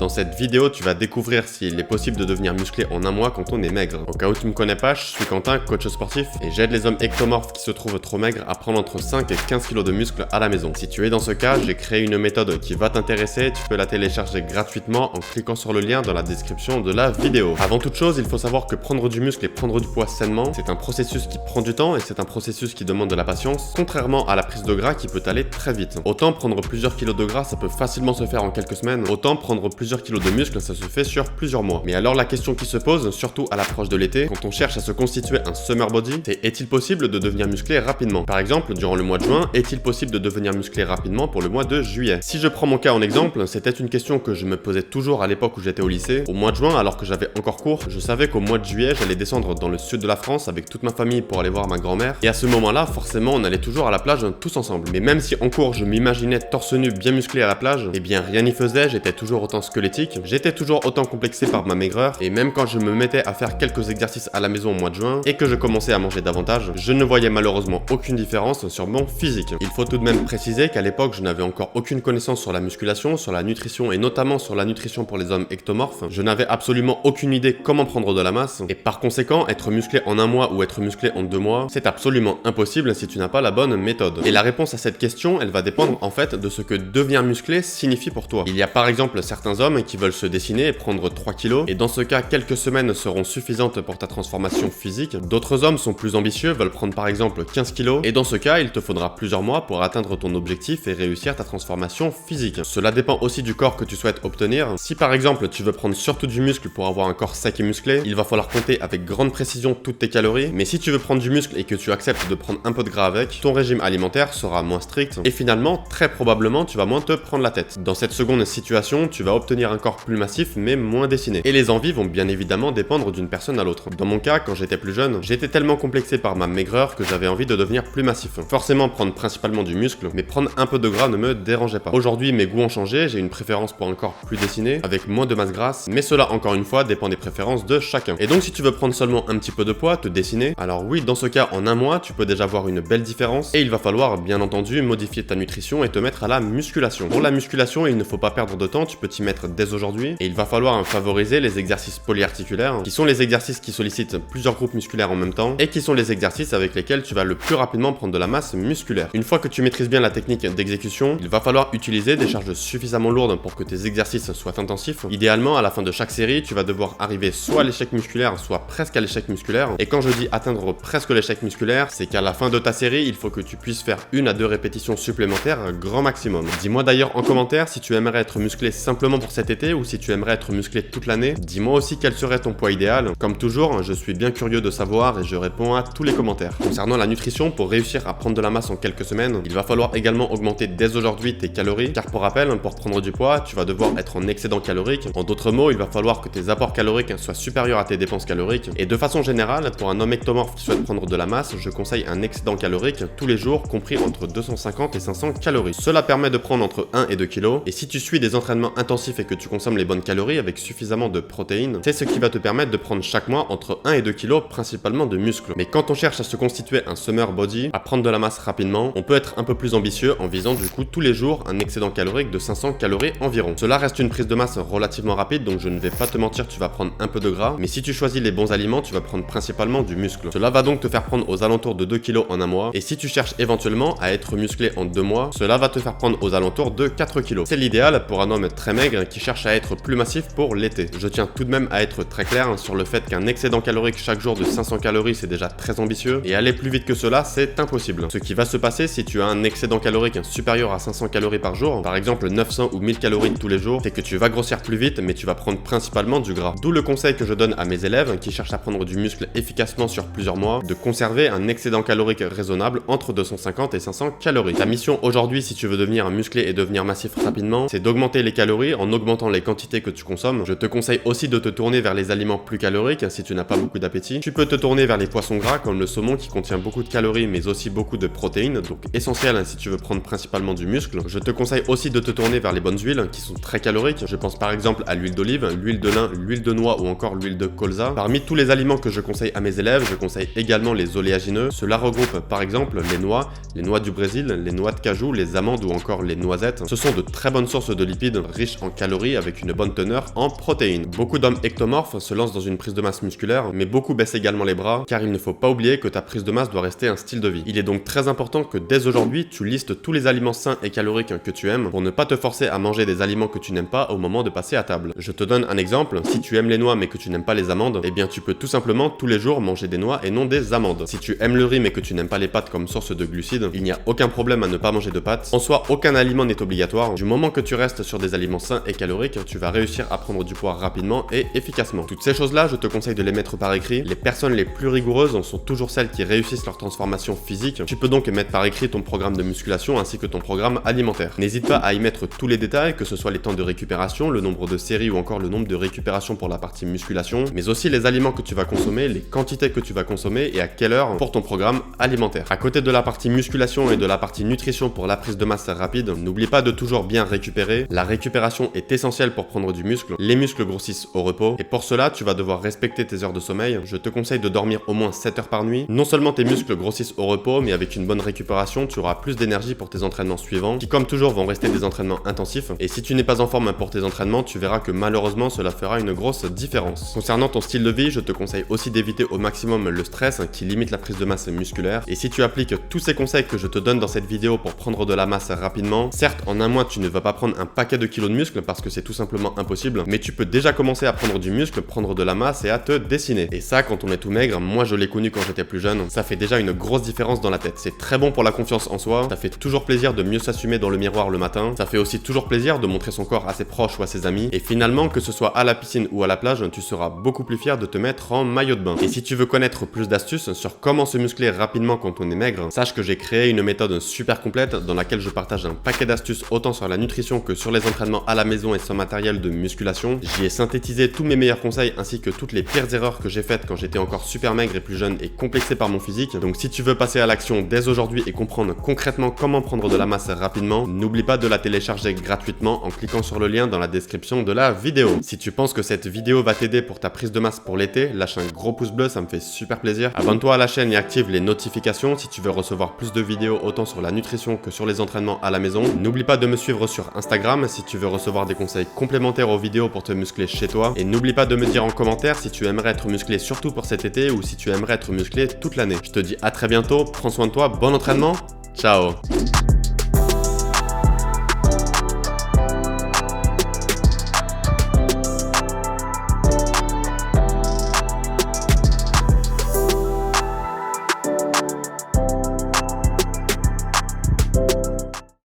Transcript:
Dans cette vidéo, tu vas découvrir s'il est possible de devenir musclé en un mois quand on est maigre. Au cas où tu me connais pas, je suis Quentin, coach sportif, et j'aide les hommes ectomorphes qui se trouvent trop maigres à prendre entre 5 et 15 kg de muscles à la maison. Si tu es dans ce cas, j'ai créé une méthode qui va t'intéresser, tu peux la télécharger gratuitement en cliquant sur le lien dans la description de la vidéo. Avant toute chose, il faut savoir que prendre du muscle et prendre du poids sainement, c'est un processus qui prend du temps et c'est un processus qui demande de la patience, contrairement à la prise de gras qui peut aller très vite. Autant prendre plusieurs kilos de gras, ça peut facilement se faire en quelques semaines, autant prendre plusieurs kilos de muscles, ça se fait sur plusieurs mois. Mais alors la question qui se pose, surtout à l'approche de l'été, quand on cherche à se constituer un summer body, c'est est-il possible de devenir musclé rapidement? Par exemple, durant le mois de juin, est-il possible de devenir musclé rapidement pour le mois de juillet? Si je prends mon cas en exemple, c'était une question que je me posais toujours à l'époque où j'étais au lycée. Au mois de juin, alors que j'avais encore cours, je savais qu'au mois de juillet, j'allais descendre dans le sud de la France avec toute ma famille pour aller voir ma grand-mère. Et à ce moment-là, forcément, on allait toujours à la plage tous ensemble. Mais même si en cours, je m'imaginais torse nu bien musclé à la plage, eh bien rien n'y faisait, j'étais toujours autant squelettique, j'étais toujours autant complexé par ma maigreur, et même quand je me mettais à faire quelques exercices à la maison au mois de juin, et que je commençais à manger davantage, je ne voyais malheureusement aucune différence sur mon physique. Il faut tout de même préciser qu'à l'époque, je n'avais encore aucune connaissance sur la musculation, sur la nutrition, et notamment sur la nutrition pour les hommes ectomorphes. Je n'avais absolument aucune idée comment prendre de la masse, et par conséquent, être musclé en un mois ou être musclé en 2 mois, c'est absolument impossible si tu n'as pas la bonne méthode. Et la réponse à cette question, elle va dépendre en fait de ce que devenir musclé signifie pour toi. Il y a par exemple certains hommes qui veulent se dessiner et prendre 3 kilos, et dans ce cas, quelques semaines seront suffisantes pour ta transformation physique. D'autres hommes sont plus ambitieux, veulent prendre par exemple 15 kilos, et dans ce cas, il te faudra plusieurs mois pour atteindre ton objectif et réussir ta transformation physique. Cela dépend aussi du corps que tu souhaites obtenir. Si par exemple tu veux prendre surtout du muscle pour avoir un corps sec et musclé, il va falloir compter avec grande précision toutes tes calories, mais si tu veux prendre du muscle et que tu acceptes de prendre un peu de gras avec, ton régime alimentaire sera moins strict, et finalement, très probablement, tu vas moins te prendre la tête. Dans cette seconde situation, tu vas obtenir un corps plus massif mais moins dessiné. Et les envies vont bien évidemment dépendre d'une personne à l'autre. Dans mon cas, quand j'étais plus jeune, j'étais tellement complexé par ma maigreur que j'avais envie de devenir plus massif. Forcément prendre principalement du muscle, mais prendre un peu de gras ne me dérangeait pas. Aujourd'hui, mes goûts ont changé, j'ai une préférence pour un corps plus dessiné, avec moins de masse grasse, mais cela encore une fois dépend des préférences de chacun. Et donc si tu veux prendre seulement un petit peu de poids, te dessiner, alors oui, dans ce cas, en un mois, tu peux déjà voir une belle différence, et il va falloir bien entendu modifier ta nutrition et te mettre à la musculation. Pour la musculation, il ne faut pas perdre de temps, tu peux t'y mettre dès aujourd'hui, et il va falloir favoriser les exercices polyarticulaires, qui sont les exercices qui sollicitent plusieurs groupes musculaires en même temps, et qui sont les exercices avec lesquels tu vas le plus rapidement prendre de la masse musculaire. Une fois que tu maîtrises bien la technique d'exécution, il va falloir utiliser des charges suffisamment lourdes pour que tes exercices soient intensifs. Idéalement, à la fin de chaque série, tu vas devoir arriver soit à l'échec musculaire, soit presque à l'échec musculaire, et quand je dis atteindre presque l'échec musculaire, c'est qu'à la fin de ta série, il faut que tu puisses faire 1 à 2 répétitions supplémentaires grand maximum. Dis-moi d'ailleurs en commentaire si tu aimerais être musclé simplement pour cet été ou si tu aimerais être musclé toute l'année. Dis-moi aussi quel serait ton poids idéal. Comme toujours, je suis bien curieux de savoir et je réponds à tous les commentaires. Concernant la nutrition, pour réussir à prendre de la masse en quelques semaines, il va falloir également augmenter dès aujourd'hui tes calories, car pour rappel, pour prendre du poids, tu vas devoir être en excédent calorique. En d'autres mots, il va falloir que tes apports caloriques soient supérieurs à tes dépenses caloriques. Et de façon générale, pour un homme ectomorphe qui souhaite prendre de la masse, je conseille un excédent calorique tous les jours, compris entre 250 et 500 calories. Cela permet de prendre entre 1 et 2 kilos, et si tu suis des entraînements intensifs et que tu consommes les bonnes calories avec suffisamment de protéines, c'est ce qui va te permettre de prendre chaque mois entre 1 et 2 kilos, principalement de muscles. Mais quand on cherche à se constituer un summer body, à prendre de la masse rapidement, on peut être un peu plus ambitieux en visant du coup tous les jours un excédent calorique de 500 calories environ. Cela reste une prise de masse relativement rapide, donc je ne vais pas te mentir, tu vas prendre un peu de gras, mais si tu choisis les bons aliments, tu vas prendre principalement du muscle. Cela va donc te faire prendre aux alentours de 2 kilos en un mois, et si tu cherches éventuellement à être musclé en 2 mois, cela va te faire prendre aux alentours de 4 kilos. C'est l'idéal pour un homme très maigre qui cherche à être plus massif pour l'été. Je tiens tout de même à être très clair sur le fait qu'un excédent calorique chaque jour de 500 calories c'est déjà très ambitieux, et aller plus vite que cela c'est impossible. Ce qui va se passer si tu as un excédent calorique supérieur à 500 calories par jour, par exemple 900 ou 1000 calories tous les jours, c'est que tu vas grossir plus vite mais tu vas prendre principalement du gras. D'où le conseil que je donne à mes élèves qui cherchent à prendre du muscle efficacement sur plusieurs mois, de conserver un excédent calorique raisonnable entre 250 et 500 calories. Ta mission aujourd'hui si tu veux devenir musclé et devenir massif rapidement, c'est d'augmenter les calories en augmentant les quantités que tu consommes. Je te conseille aussi de te tourner vers les aliments plus caloriques si tu n'as pas beaucoup d'appétit. Tu peux te tourner vers les poissons gras comme le saumon qui contient beaucoup de calories mais aussi beaucoup de protéines, donc essentiel si tu veux prendre principalement du muscle. Je te conseille aussi de te tourner vers les bonnes huiles qui sont très caloriques. Je pense par exemple à l'huile d'olive, l'huile de lin, l'huile de noix ou encore l'huile de colza. Parmi tous les aliments que je conseille à mes élèves, je conseille également les oléagineux. Cela regroupe par exemple les noix du Brésil, les noix de cajou, les amandes ou encore les noisettes. Ce sont de très bonnes sources de lipides riches en calories calories avec une bonne teneur en protéines. Beaucoup d'hommes ectomorphes se lancent dans une prise de masse musculaire, mais beaucoup baissent également les bras, car il ne faut pas oublier que ta prise de masse doit rester un style de vie. Il est donc très important que dès aujourd'hui, tu listes tous les aliments sains et caloriques que tu aimes pour ne pas te forcer à manger des aliments que tu n'aimes pas au moment de passer à table. Je te donne un exemple, si tu aimes les noix mais que tu n'aimes pas les amandes, eh bien tu peux tout simplement tous les jours manger des noix et non des amandes. Si tu aimes le riz mais que tu n'aimes pas les pâtes comme source de glucides, il n'y a aucun problème à ne pas manger de pâtes. En soi, aucun aliment n'est obligatoire. Du moment que tu restes sur des aliments sains et caloriques, tu vas réussir à prendre du poids rapidement et efficacement. Toutes ces choses-là, je te conseille de les mettre par écrit. Les personnes les plus rigoureuses sont toujours celles qui réussissent leur transformation physique. Tu peux donc mettre par écrit ton programme de musculation ainsi que ton programme alimentaire. N'hésite pas à y mettre tous les détails, que ce soit les temps de récupération, le nombre de séries ou encore le nombre de récupérations pour la partie musculation, mais aussi les aliments que tu vas consommer, les quantités que tu vas consommer et à quelle heure pour ton programme alimentaire. À côté de la partie musculation et de la partie nutrition pour la prise de masse rapide, n'oublie pas de toujours bien récupérer. La récupération est essentielle pour prendre du muscle. Les muscles grossissent au repos et pour cela, tu vas devoir respecter tes heures de sommeil. Je te conseille de dormir au moins 7 heures par nuit. Non seulement tes muscles grossissent au repos, mais avec une bonne récupération, tu auras plus d'énergie pour tes entraînements suivants, qui comme toujours vont rester des entraînements intensifs. Et si tu n'es pas en forme pour tes entraînements, tu verras que malheureusement cela fera une grosse différence. Concernant ton style de vie, je te conseille aussi d'éviter au maximum le stress qui limite la prise de masse musculaire. Et si tu appliques tous ces conseils que je te donne dans cette vidéo pour prendre de la masse rapidement, certes en un mois tu ne vas pas prendre un paquet de kilos de muscles parce que c'est tout simplement impossible, mais tu peux déjà commencer à prendre du muscle, prendre de la masse et à te dessiner. Et ça, quand on est tout maigre, moi je l'ai connu quand j'étais plus jeune, ça fait déjà une grosse différence dans la tête. C'est très bon pour la confiance en soi, ça fait toujours plaisir de mieux s'assumer dans le miroir le matin, ça fait aussi toujours plaisir de montrer son corps à ses proches ou à ses amis, et finalement que ce soit à la piscine ou à la plage, tu seras beaucoup plus fier de te mettre en maillot de bain. Et si tu veux connaître plus d'astuces sur comment se muscler rapidement quand on est maigre, sache que j'ai créé une méthode super complète dans laquelle je partage un paquet d'astuces autant sur la nutrition que sur les entraînements à la maison et sans matériel de musculation. J'y ai synthétisé tous mes meilleurs conseils ainsi que toutes les pires erreurs que j'ai faites quand j'étais encore super maigre et plus jeune et complexé par mon physique. Donc si tu veux passer à l'action dès aujourd'hui et comprendre concrètement comment prendre de la masse rapidement, n'oublie pas de la télécharger gratuitement en cliquant sur le lien dans la description de la vidéo. Si tu penses que cette vidéo va t'aider pour ta prise de masse pour l'été, lâche un gros pouce bleu, ça me fait super plaisir. Abonne-toi à la chaîne et active les notifications si tu veux recevoir plus de vidéos autant sur la nutrition que sur les entraînements à la maison. N'oublie pas de me suivre sur Instagram si tu veux recevoir des conseils complémentaires aux vidéos pour te muscler chez toi. Et n'oublie pas de me dire en commentaire si tu aimerais être musclé surtout pour cet été ou si tu aimerais être musclé toute l'année. Je te dis à très bientôt, prends soin de toi, bon entraînement, ciao.